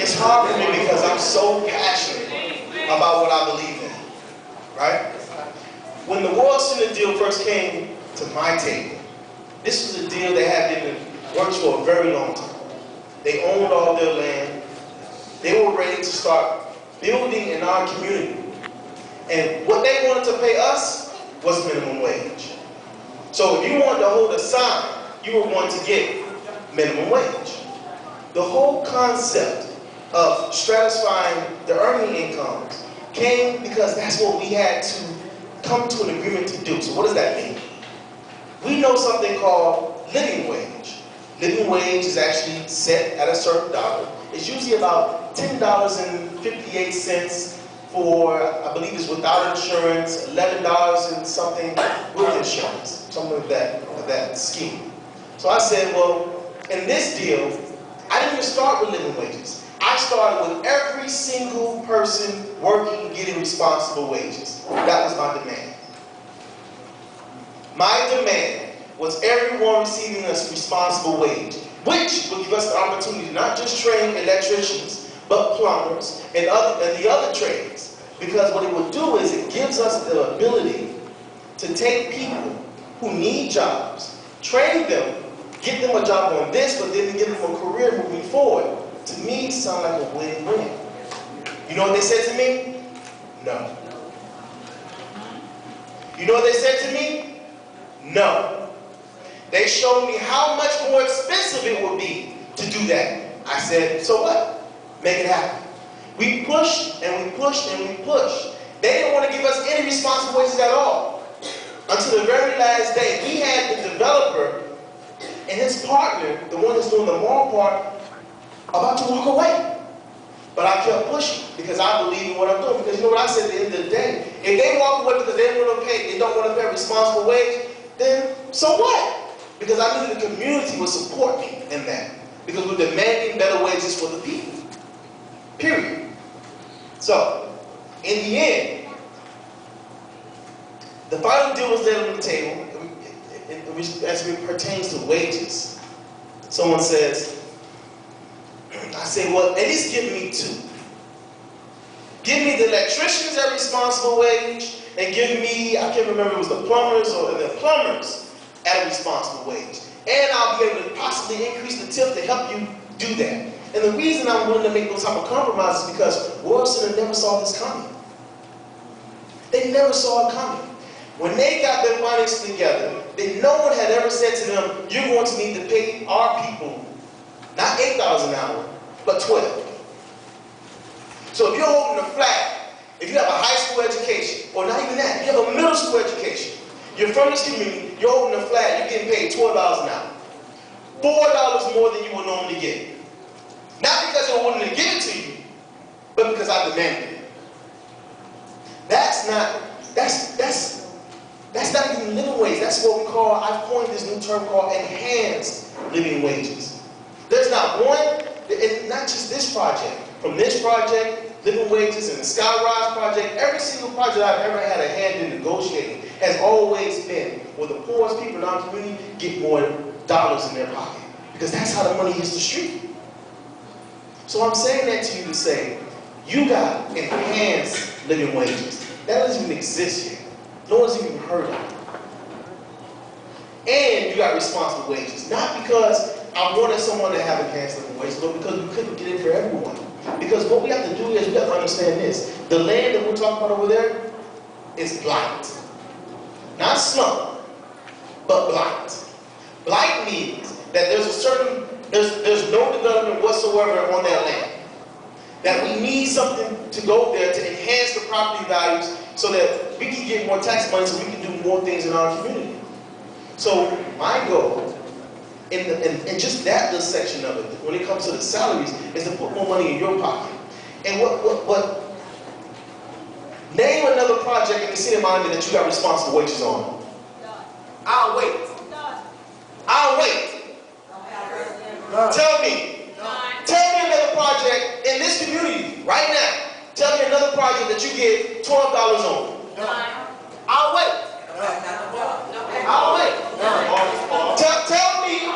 It's hard for me because I'm so passionate about what I believe in, right? When the Worldcenter deal first came to my table, this was a deal that had been in the works for a very long time. They owned all their land. They were ready to start building in our community. And what they wanted to pay us was minimum wage. So if you wanted to hold a sign, you were going to get minimum wage. The whole concept of stratifying the earning incomes came because that's what we had to come to an agreement to do. So what does that mean? We know something called living wage. Living wage is actually set at a certain dollar. It's usually about $10.58 for, I believe it's without insurance, $11 and something with insurance, something like that scheme. So I said, well, in this deal, I didn't even start with living wages. I started with every single person working, getting responsible wages. That was my demand. My demand was everyone receiving a responsible wage, which would give us the opportunity to not just train electricians, but plumbers and the other trades. Because what it would do is it gives us the ability to take people who need jobs, train them, give them a job on this, but then give them a career moving forward. To me, it sounds like a win-win. You know what they said to me? No. You know what they said to me? No. They showed me how much more expensive it would be to do that. I said, so what? Make it happen. We pushed and we pushed and we pushed. They didn't want to give us any responsible wages at all. Until the very last day, we had the developer and his partner, the one that's doing the mall part, about to walk away. But I kept pushing because I believe in what I'm doing. Because you know what I said at the end of the day? If they walk away because they don't want to pay, they don't want to pay a responsible wage, then so what? Because I knew the community would support me in that. Because we're demanding better wages for the people. Period. So, in the end, the final deal was there on the table as it pertains to wages. Someone says, I say, well, at least give me two. Give me the electricians at responsible wage, and give me, I can't remember if it was the plumbers or the plumbers at a responsible wage. And I'll be able to possibly increase the tip to help you do that. And the reason I'm willing to make those type of compromises is because Worldcenter never saw this coming. They never saw it coming. When they got their finances together, no one had ever said to them, you're going to need to pay our people not $8 an hour, but $12. So if you're holding a flat, if you have a high school education, or not even that, you have a middle school education, you're from this community, you're holding a flat, you're getting paid $12 an hour. $4 more than you would normally get. Not because they're willing to give it to you, but because I demanded it. That's not even living wage. That's what we call, I've coined this new term called enhanced living wages. There's not one, and not just this project. From this project, living wages, and the Skyrise project, every single project I've ever had a hand in negotiating has always been where the poorest people in our community get more dollars in their pocket. Because that's how the money hits the street. So I'm saying that to you to say, you got enhanced living wages. That doesn't even exist yet. No one's even heard of it. And you got responsible wages. Not because I wanted someone to have enhanced living wages, but because we couldn't get it for everyone. Because what we have to do is we have to understand this. The land that we're talking about over there is blight. Not slump, but blight. Blight means that there's no development whatsoever on that land. That we need something to go there to enhance the property values so that we can get more tax money so we can do more things in our community. So my goal, in just that little section of it, when it comes to the salaries, is to put more money in your pocket. And name another project in the city of Miami that you got responsible wages on. I'll wait. I'll wait. Tell me another project in this community right now. Tell me another project that you get $12 on. I'll wait. I'll wait. Tell me a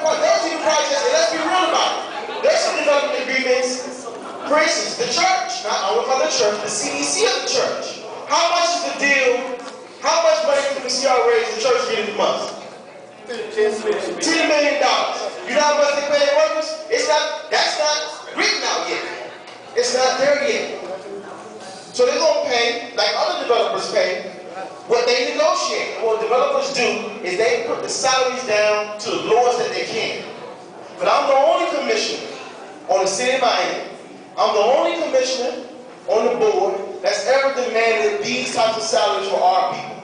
project. Those are the projects, and let's be real about it. There's some development agreements For instance, the church, not I would call the church, the CDC of the church. How much is the deal? How much money can the CRA the church get in a month? $10 million. You know how much they pay their workers? That's not written out yet. It's not there yet. So they're going to pay, like other developers pay, what they negotiate. What developers do is they put the salaries down to the lowest that they can. But I'm the only commissioner on the city of Miami. I'm the only commissioner on the board that's ever demanded these types of salaries for our people.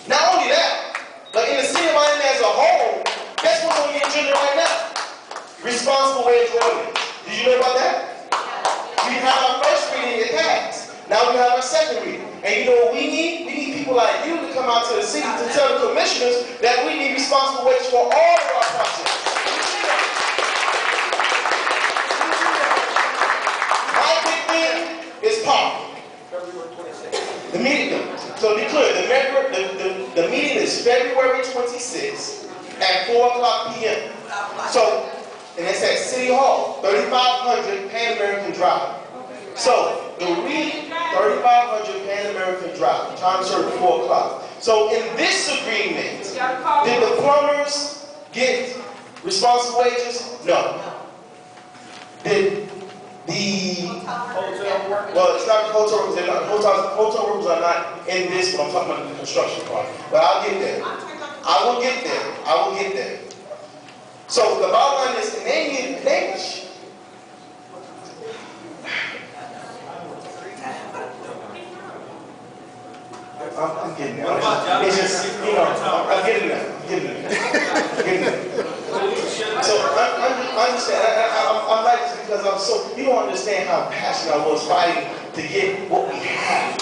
Not only that, but in the city of Miami as a whole, guess what's on the agenda right now? Responsible wage ordinance. Did you know about that? We have our first reading, it passed. Now we have our second reading. And you know what we need? We need people like you to come out to the city to tell the commissioners that we need responsible wages for all of our projects. My big thing is poverty. The meeting, so to be clear, the meeting is February 26th at 4 p.m. So, and it's at City Hall, 3500 Pan American Drive. So, the reading, 3500 Pan American Drive, time served 4 o'clock. So, in this agreement, did the plumbers get responsible wages? No. Did the hotel workers? Well, it's not the hotel workers. Hotel workers are not in this, but I'm talking about the construction part. But I'll get there. I will get there. I will get there. So the bottom line is, and they need language. I'm getting there. It's just, you know, I'm getting there. I'm getting there. So I understand. I'm like this because I'm so, you don't understand how passionate I was fighting to get what we have.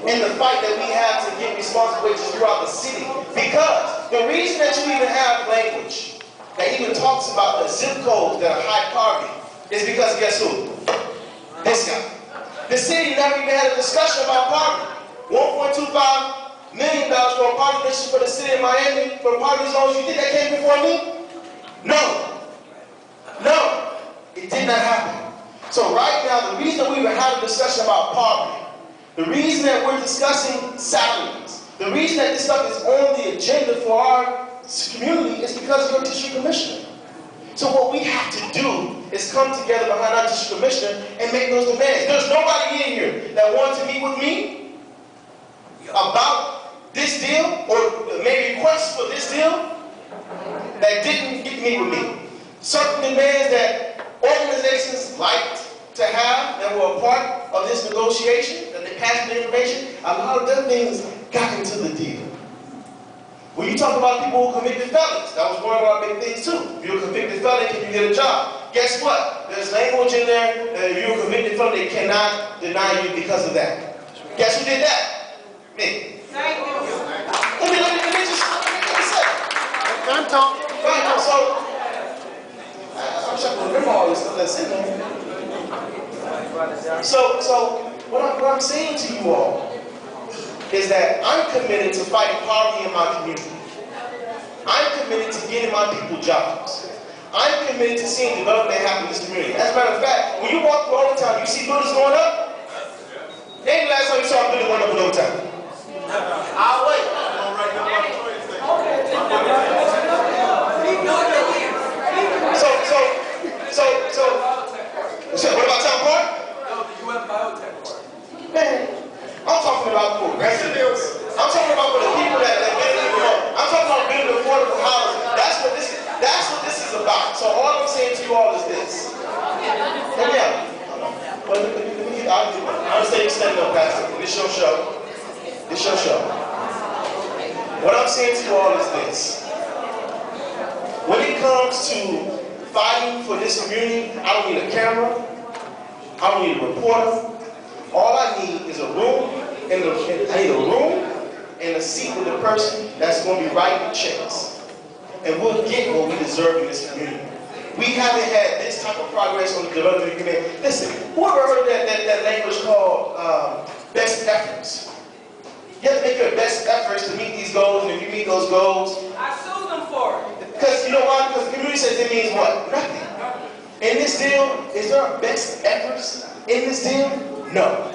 And the fight that we have to get responsible wages throughout the city. Because the reason that you even have language that even talks about the zip codes that are high poverty is because guess who? This guy. The city never even had a discussion about poverty. $1.25 million for a poverty initiative for the city of Miami for poverty zones. You think that came before me? No. No. It did not happen. So right now, the reason we even have a discussion about poverty, the reason that we're discussing salaries, the reason that this stuff is on the agenda for our community is because of your district commissioner. So what we have to do is come together behind our district commissioner and make those demands. There's nobody in here that wanted to meet with me about this deal or maybe requests for this deal that didn't get me with me. Certain demands that organizations liked to have that were a part of this negotiation, that they passed the information, a lot of them things got into the deal. When you talk about people who convicted felons, that was one of our big things too. If you're a convicted felon, can you get a job? Guess what? There's language in there that if you're a convicted felon, they cannot deny you because of that. Guess who did that? Me. Thank you. Let me say. I'm talking. Right, so, I'm trying to remember all this stuff that's in there. So what I'm saying to you all is that I'm committed to fighting poverty in my community. I'm committed to getting my people jobs. I'm committed to seeing development happen in this community. As a matter of fact, when you walk through Overtown, you see buildings going up. Ain't the last time you saw a building going up in Overtown? I'll wait. So what about Town Park? Man, I'm talking about for residents. I'm talking about for the people that benefit from it. I'm talking about building affordable housing. That's what this is about. So all I'm saying to you all is this. And yeah, I understand you standing up, Pastor. This your show. This your show. What I'm saying to you all is this. When it comes to fighting for this community, I don't need a camera. I don't need a reporter. All I need is a room, and I need a room and a seat with a person that's going to be writing checks. And we'll get what we deserve in this community. We haven't had this type of progress on the development community. Listen, who ever heard that language called best efforts? You have to make your best efforts to meet these goals, and if you meet those goals, I sue them for it. Because you know why? Because the community says it means what? Nothing. In this deal, is there best efforts in this deal? No.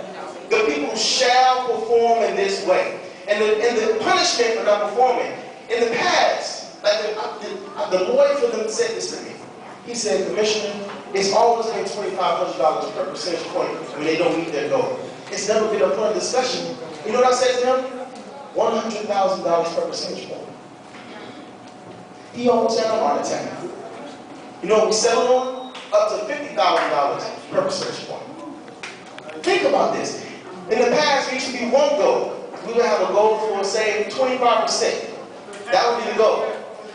The people shall perform in this way. And the punishment for not performing, in the past, like the lawyer for them said this to me. He said, Commissioner, it's always been $2,500 per percentage point when they don't meet their goal. It's never been a point of discussion. You know what I said to him? $100,000 per percentage point. He almost had a heart attack. You know what we settled on? Up to $50,000 per percentage point. Think about this. In the past, we used to be one goal. We would have a goal for, say, 25%. That would be the goal.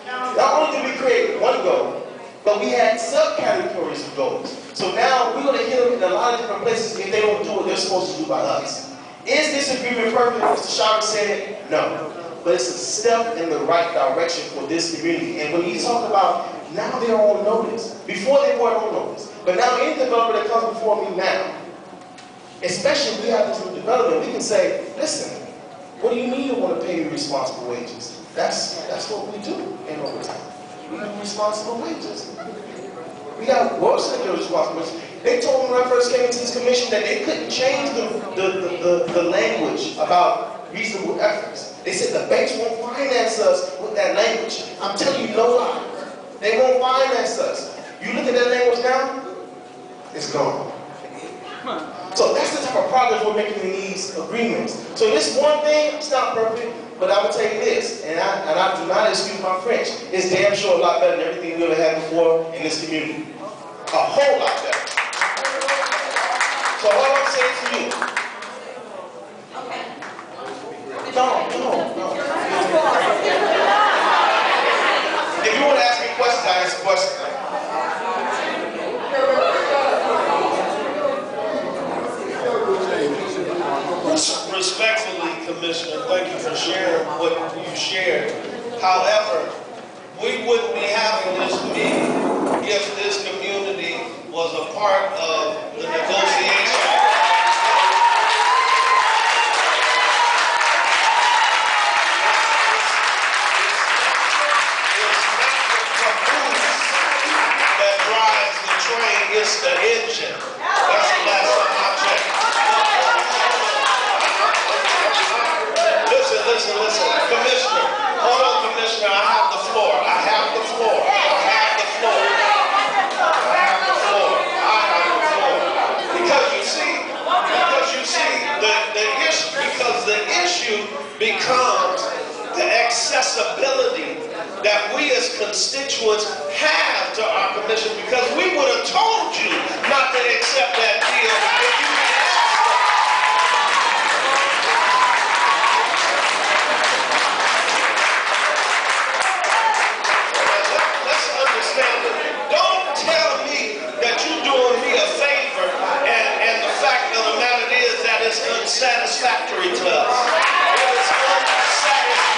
Not only did we create one goal, but we had subcategories of goals. So now we're going to hit them in a lot of different places if they don't do what they're supposed to do by us. Is this agreement perfect? Mr. Chavez said, no. But it's a step in the right direction for this community. And when you talk about now they're on notice. Before they weren't on notice. But now any developer that comes before me now, especially if we have this new development, we can say, listen, what do you mean you want to pay me responsible wages? That's what we do in Overtown. We do responsible wages. We got Worldcenter responsible wages. They told me when I first came into this commission that they couldn't change the language about reasonable efforts. They said the banks won't finance us with that language. I'm telling you, no lie. They won't finance us. You look at that language now, it's gone. So that's the type of progress we're making in these agreements. So this one thing, it's not perfect, but I will tell you this, and I do not excuse my French, it's damn sure a lot better than everything we ever had before in this community. A whole lot better. So all I'm saying to you, no. If you want to ask me questions, I ask questions. Respectfully, Commissioner, thank you for sharing what you shared. However, we wouldn't be having this meeting if this community was a part of the negotiation. It's the engine. That's the last time I checked. Listen. Commissioner, hold on, Commissioner. I have the floor. Because the issue becomes the accessibility that we as constituents have to our commission, because we would have told you not to accept that deal if you had asked us. Let's understand it. Don't tell me that you're doing me a favor and the fact of the matter is that it's unsatisfactory to us. It is unsatisfactory.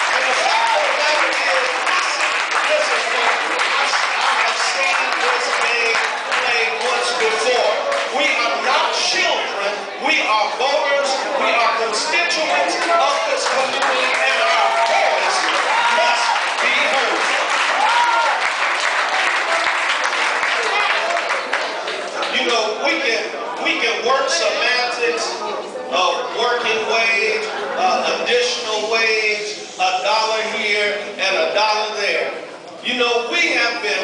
And the fact of the matter is, listen, I have seen this game played once before. We are not children. We are voters. We are constituents of this community, and our voice must be heard. You know, we can work semantics of working wage, additional wage, $1 here and $1 there. You know, we have been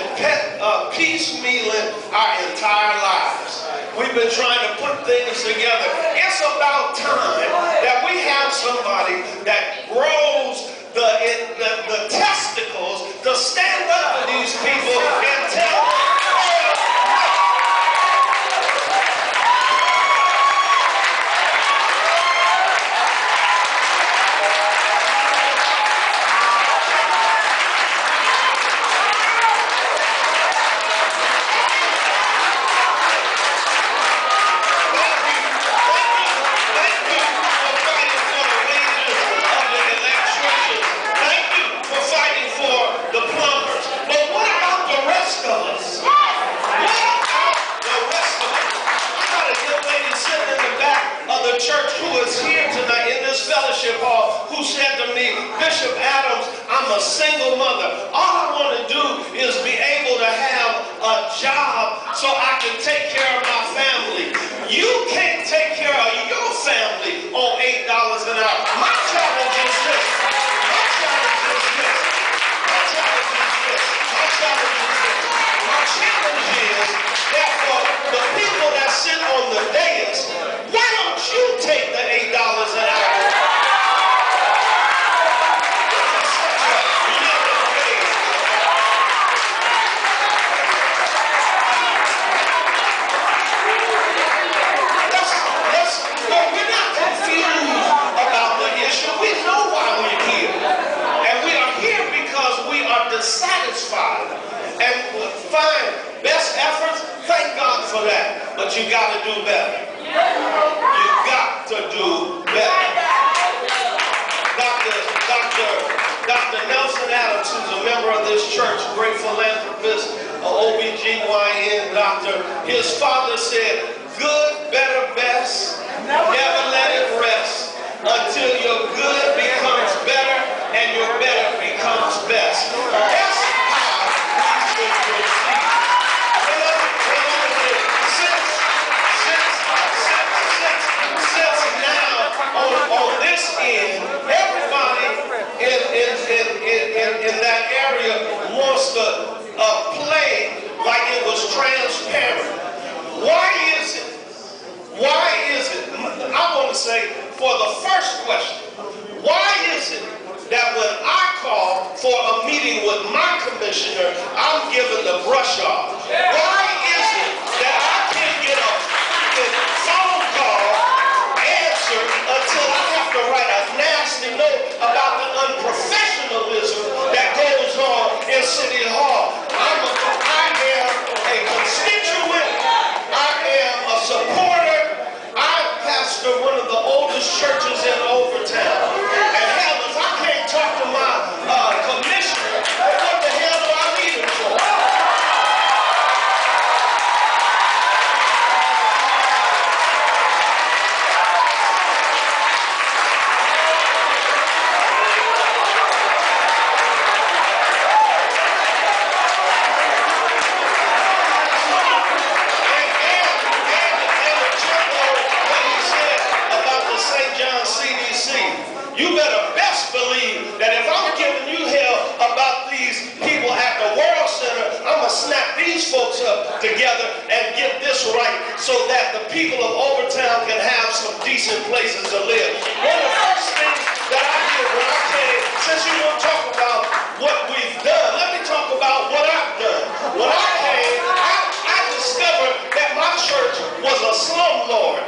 piecemealing our entire lives. We've been trying to put things together. It's about time that we have somebody that grows the testicles to stand up for these people and tell them. Church who is here tonight in this fellowship hall who said to me, Bishop Adams, I'm I'm a single mother. All I want to do is be able to have a job so I can take care of my family. You can't take care of your family on $8 an hour. My challenge is this. My challenge is this. My challenge is this. My challenge is this. My challenge is that for the people that sit on the dais, why don't you take the $8 an hour? Satisfied and find best efforts. Thank God for that, but you got to do better. You got to do better. Dr. Nelson Adams, who's a member of this church, great philanthropist, OBGYN doctor, his father said, good, better, best, never let it rest until your good becomes better and your better becomes best. That's how we should proceed. Since now, on this end, everybody in that area wants to play like it was transparent. Why is it? Why is it? I want to say, for the first question, why is it that when I call for a meeting with my commissioner, I'm given the brush off? Why is it that I can't get a phone call answered until I have to write a nasty note about the unprofessionalism that goes on in City Hall? I am a constituent. I am a supporter. I pastor one of the oldest churches in Overtown. And hell, if I can't talk to my commissioner, what the hell do I need him for? You better best believe that if I'm giving you hell about these people at the Worldcenter, I'm going to snap these folks up together and get this right so that the people of Overtown can have some decent places to live. One of the first things that I did when I came, since you want to talk about what we've done, let me talk about what I've done. When I came, I discovered that my church was a slumlord.